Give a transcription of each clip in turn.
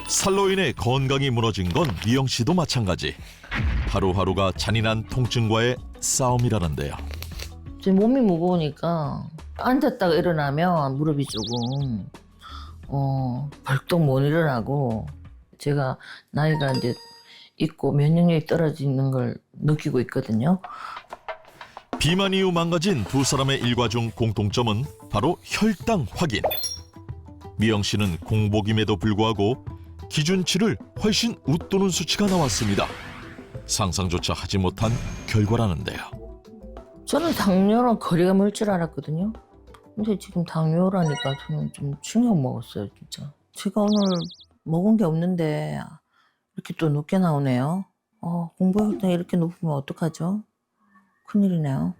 살로 인해 건강이 무너진 건 미영 씨도 마찬가지. 하루하루가 잔인한 통증과의 싸움이라는데요. 제 몸이 무거우니까 앉았다가 일어나면 무릎이 조금 벌떡 못 일어나고, 제가 나이가 이제 있고 면역력이 떨어지는 걸 느끼고 있거든요. 비만 이후 망가진 두 사람의 일과 중 공통점은 바로 혈당 확인. 미영 씨는 공복임에도 불구하고 기준치를 훨씬 웃도는 수치가 나왔습니다. 상상조차 하지 못한 결과라는데요. 저는 당뇨랑 거리가 멀 줄 알았거든요. 근데 지금 당뇨라니까 저는 좀 충격 먹었어요, 진짜. 제가 오늘 먹은 게 없는데 이렇게 또 높게 나오네요. 공복혈당이 이렇게 높으면 어떡하죠? 큰일이네요.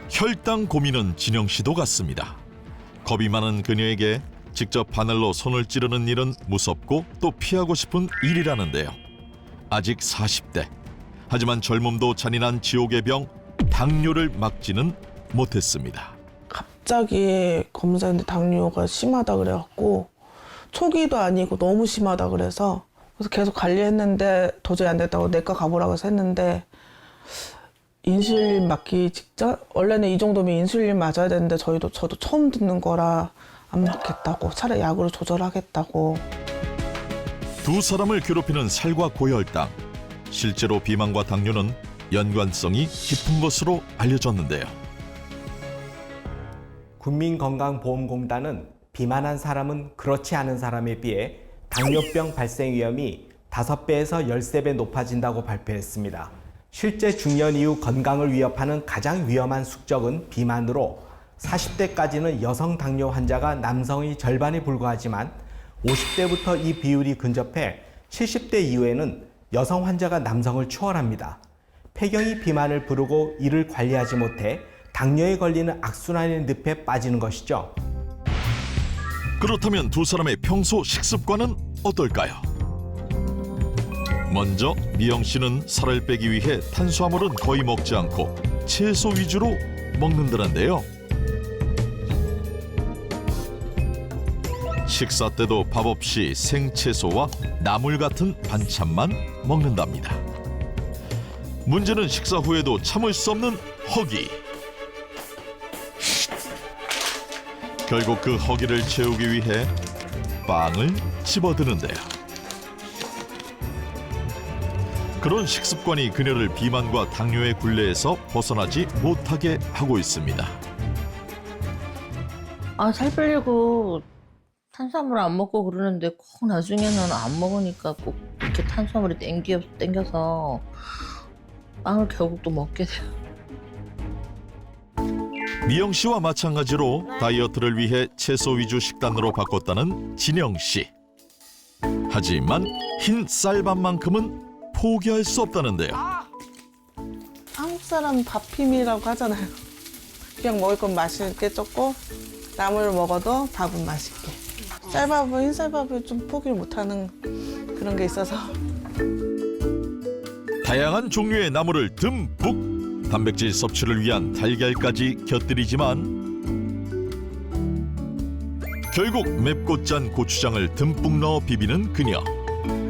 혈당 고민은 진영 씨도 같습니다. 겁이 많은 그녀에게 직접 바늘로 손을 찌르는 일은 무섭고 또 피하고 싶은 일이라는데요. 아직 40대. 하지만 젊음도 잔인한 지옥의 병 당뇨를 막지는 못했습니다. 갑자기 검사했는데 당뇨가 심하다 그래갖고 초기도 아니고 너무 심하다 그래서 계속 관리했는데 도저히 안 됐다고 내과 가보라고 해서 했는데, 인슐린 맞기 직전? 원래는 이 정도면 인슐린 맞아야 되는데 저도 처음 듣는 거라 안 맞겠다고, 차라리 약으로 조절하겠다고. 두 사람을 괴롭히는 살과 고혈당. 실제로 비만과 당뇨는 연관성이 깊은 것으로 알려졌는데요. 국민건강보험공단은 비만한 사람은 그렇지 않은 사람에 비해 당뇨병 발생 위험이 5배에서 13배 높아진다고 발표했습니다. 실제 중년 이후 건강을 위협하는 가장 위험한 숙적은 비만으로 40대까지는 여성 당뇨 환자가 남성의 절반에 불과하지만 50대부터 이 비율이 근접해 70대 이후에는 여성 환자가 남성을 추월합니다. 폐경이 비만을 부르고 이를 관리하지 못해 당뇨에 걸리는 악순환의 늪에 빠지는 것이죠. 그렇다면 두 사람의 평소 식습관은 어떨까요? 먼저 미영 씨는 살을 빼기 위해 탄수화물은 거의 먹지 않고 채소 위주로 먹는다는데요. 식사 때도 밥 없이 생채소와 나물 같은 반찬만 먹는답니다. 문제는 식사 후에도 참을 수 없는 허기. 결국 그 허기를 채우기 위해 빵을 집어드는데요. 그런 식습관이 그녀를 비만과 당뇨의 굴레에서 벗어나지 못하게 하고 있습니다. 살 빼려고 탄수화물 안 먹고 그러는데 꼭 나중에는 안 먹으니까 꼭 이렇게 탄수화물이 땡겨서 빵을 결국 또 먹게 돼요. 미영 씨와 마찬가지로 다이어트를 위해 채소 위주 식단으로 바꿨다는 진영 씨. 하지만 흰 쌀밥만큼은 포기할 수 없다는데요. 한국 사람 밥힘이라고 하잖아요. 그냥 먹을 건 맛있게 쪘고 나물을 먹어도 밥은 맛있게. 쌀밥은 흰쌀밥을 좀 포기를 못하는 그런 게 있어서. 다양한 종류의 나물을 듬뿍, 단백질 섭취를 위한 달걀까지 곁들이지만 결국 맵고 짠 고추장을 듬뿍 넣어 비비는 그녀.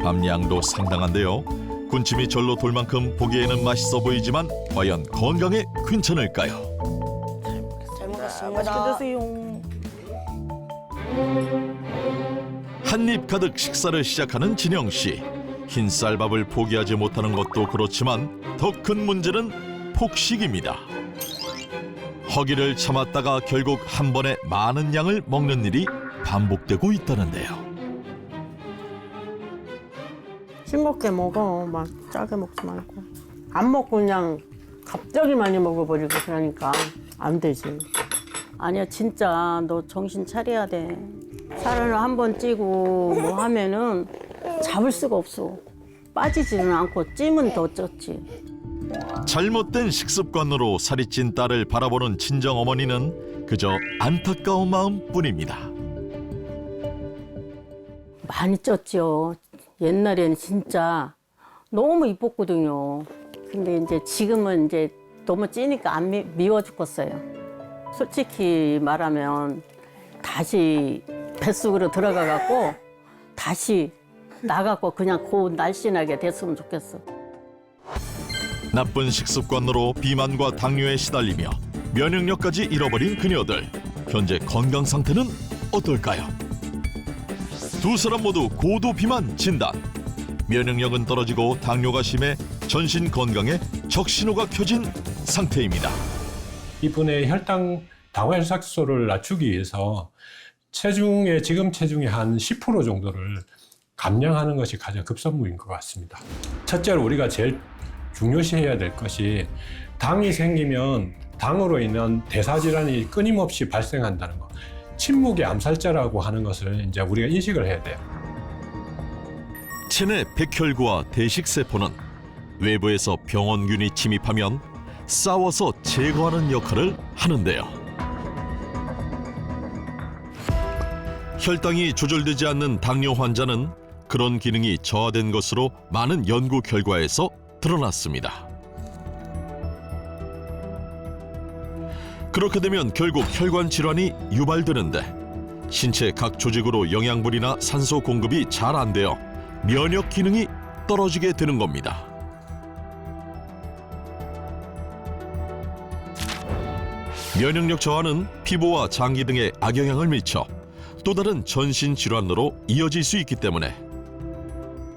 함량도 상당한데요. 군침이 절로 돌 만큼 보기에는 맛있어 보이지만 과연 건강에 괜찮을까요? 잘 먹겠습니다. 맛있게 드세요. 한입 가득 식사를 시작하는 진영 씨. 흰쌀밥을 포기하지 못하는 것도 그렇지만 더 큰 문제는 폭식입니다. 허기를 참았다가 결국 한 번에 많은 양을 먹는 일이 반복되고 있다는데요. 싱겁게 먹어. 막 짜게 먹지 말고. 안 먹고 그냥 갑자기 많이 먹어버리고 그러니까 안 되지. 아니야, 진짜 너 정신 차려야 돼. 살을 한 번 찌고 뭐 하면은 잡을 수가 없어. 빠지지는 않고 찌면 더 쪘지. 잘못된 식습관으로 살이 찐 딸을 바라보는 친정어머니는 그저 안타까운 마음뿐입니다. 많이 쪘죠. 옛날에는 진짜 너무 이뻤거든요. 근데 이제 지금은 이제 너무 찌니까 안 미워 죽겠어요. 솔직히 말하면 다시 뱃속으로 들어가 갖고 다시 나가고 그냥 고 날씬하게 됐으면 좋겠어. 나쁜 식습관으로 비만과 당뇨에 시달리며 면역력까지 잃어버린 그녀들. 현재 건강 상태는 어떨까요? 두 사람 모두 고도 비만 진단. 면역력은 떨어지고 당뇨가 심해 전신 건강에 적신호가 켜진 상태입니다. 이분의 혈당 당화혈색소를 낮추기 위해서 지금 체중의 한 10% 정도를 감량하는 것이 가장 급선무인 것 같습니다. 첫째로 우리가 제일 중요시해야 될 것이 당이 생기면 당으로 인한 대사질환이 끊임없이 발생한다는 것. 침묵의 암살자라고 하는 것을 이제 우리가 인식을 해야 돼요. 체내 백혈구와 대식세포는 외부에서 병원균이 침입하면 싸워서 제거하는 역할을 하는데요. 혈당이 조절되지 않는 당뇨 환자는 그런 기능이 저하된 것으로 많은 연구 결과에서 드러났습니다. 그렇게 되면 결국 혈관 질환이 유발되는데 신체 각 조직으로 영양분이나 산소 공급이 잘 안 되어 면역 기능이 떨어지게 되는 겁니다. 면역력 저하는 피부와 장기 등에 악영향을 미쳐 또 다른 전신 질환으로 이어질 수 있기 때문에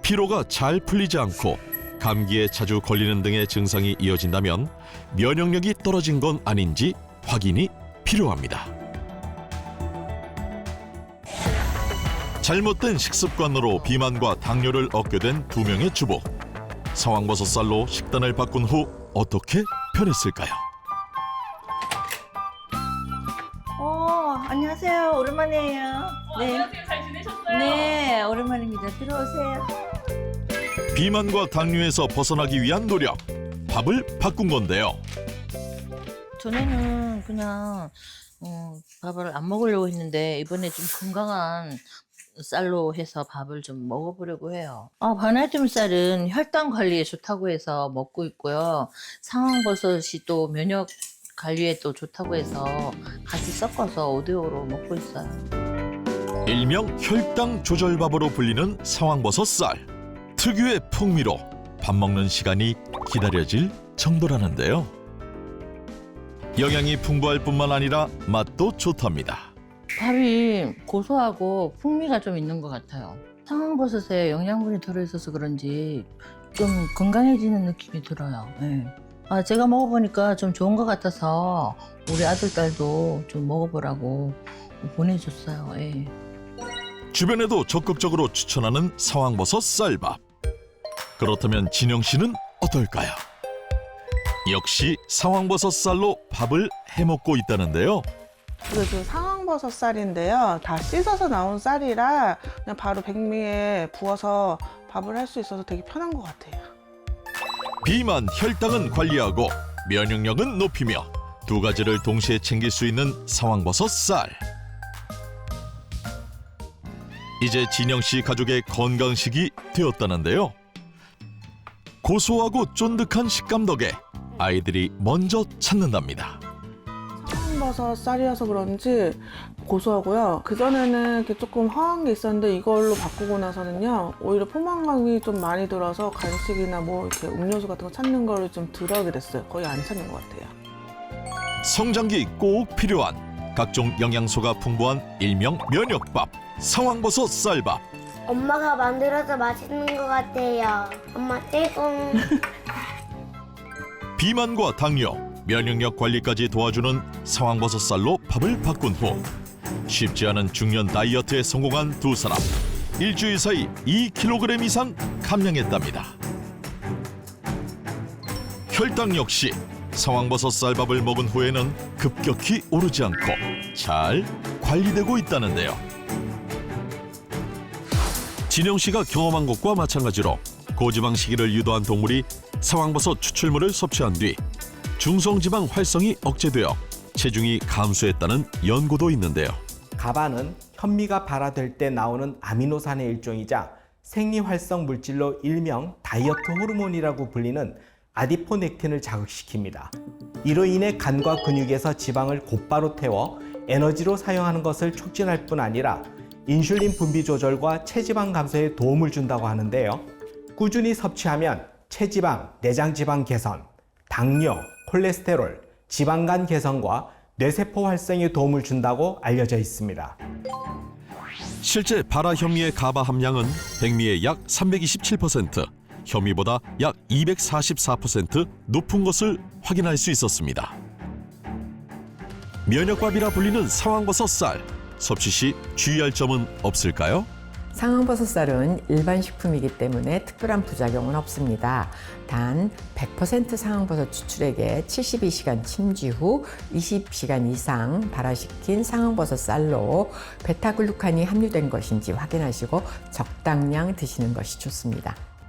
피로가 잘 풀리지 않고 감기에 자주 걸리는 등의 증상이 이어진다면 면역력이 떨어진 건 아닌지 확인이 필요합니다. 잘못된 식습관으로 비만과 당뇨를 얻게 된 두 명의 주부. 상황버섯 쌀로 식단을 바꾼 후 어떻게 변했을까요? 안녕하세요. 오랜만이에요. 네. 안녕하세요. 잘 지내셨어요? 네, 오랜만입니다. 들어오세요. 비만과 당뇨에서 벗어나기 위한 노력. 밥을 바꾼 건데요. 전에는 그냥 밥을 안 먹으려고 했는데 이번에 좀 건강한 쌀로 해서 밥을 좀 먹어보려고 해요. 바나이트물 쌀은 혈당 관리에 좋다고 해서 먹고 있고요. 상황버섯이 또 면역 관리에 또 좋다고 해서 같이 섞어서 5대5로 먹고 있어요. 일명 혈당 조절밥으로 불리는 상황버섯 쌀. 특유의 풍미로 밥 먹는 시간이 기다려질 정도라는데요. 영양이 풍부할 뿐만 아니라 맛도 좋답니다. 밥이 고소하고 풍미가 좀 있는 것 같아요. 상황버섯에 영양분이 들어있어서 그런지 좀 건강해지는 느낌이 들어요. 네. 제가 먹어보니까 좀 좋은 것 같아서 우리 아들, 딸도 좀 먹어보라고 보내줬어요. 예. 주변에도 적극적으로 추천하는 상황버섯 쌀밥. 그렇다면 진영 씨는 어떨까요? 역시 상황버섯 쌀로 밥을 해먹고 있다는데요. 그래도 상황버섯 쌀인데요. 다 씻어서 나온 쌀이라 그냥 바로 백미에 부어서 밥을 할 수 있어서 되게 편한 것 같아요. 비만, 혈당은 관리하고 면역력은 높이며 두 가지를 동시에 챙길 수 있는 상황버섯 쌀. 이제 진영 씨 가족의 건강식이 되었다는데요. 고소하고 쫀득한 식감 덕에 아이들이 먼저 찾는답니다. 상황버섯 쌀이어서 그런지 고소하고요. 그전에는 이렇게 조금 허한 게 있었는데 이걸로 바꾸고 나서는요. 오히려 포만감이 좀 많이 들어서 간식이나 뭐 이렇게 음료수 같은 거 찾는 거를 좀 덜 하게 됐어요. 거의 안 찾는 것 같아요. 성장기 꼭 필요한 각종 영양소가 풍부한 일명 면역밥, 상황버섯 쌀밥. 엄마가 만들어서 맛있는 것 같아요. 엄마 떼공. 비만과 당뇨, 면역력 관리까지 도와주는 상황버섯 쌀로 밥을 바꾼 후 쉽지 않은 중년 다이어트에 성공한 두 사람. 일주일 사이 2kg 이상 감량했답니다. 혈당 역시 상황버섯 쌀밥을 먹은 후에는 급격히 오르지 않고 잘 관리되고 있다는데요. 진영 씨가 경험한 것과 마찬가지로 고지방 식이를 유도한 동물이 상황버섯 추출물을 섭취한 뒤 중성지방 활성이 억제되어 체중이 감소했다는 연구도 있는데요. 가바는 현미가 발화될 때 나오는 아미노산의 일종이자 생리활성 물질로 일명 다이어트 호르몬이라고 불리는 아디포넥틴을 자극시킵니다. 이로 인해 간과 근육에서 지방을 곧바로 태워 에너지로 사용하는 것을 촉진할 뿐 아니라 인슐린 분비 조절과 체지방 감소에 도움을 준다고 하는데요. 꾸준히 섭취하면 체지방, 내장지방 개선, 당뇨, 콜레스테롤, 지방간 개선과 뇌세포 활성에 도움을 준다고 알려져 있습니다. 실제 발화 현미의 가바 함량은 백미의 약 327%, 현미보다 약 244% 높은 것을 확인할 수 있었습니다. 면역밥이라 불리는 상황버섯 쌀, 섭취 시 주의할 점은 없을까요? 상황버섯쌀은 일반 식품이기 때문에 특별한 부작용은 없습니다. 단 100% 상황버섯 추출액에 72시간 침지 후 20시간 이상 발화시킨 상황버섯쌀로 베타글루칸이 함유된 것인지 확인하시고 적당량 드시는 것이 좋습니다.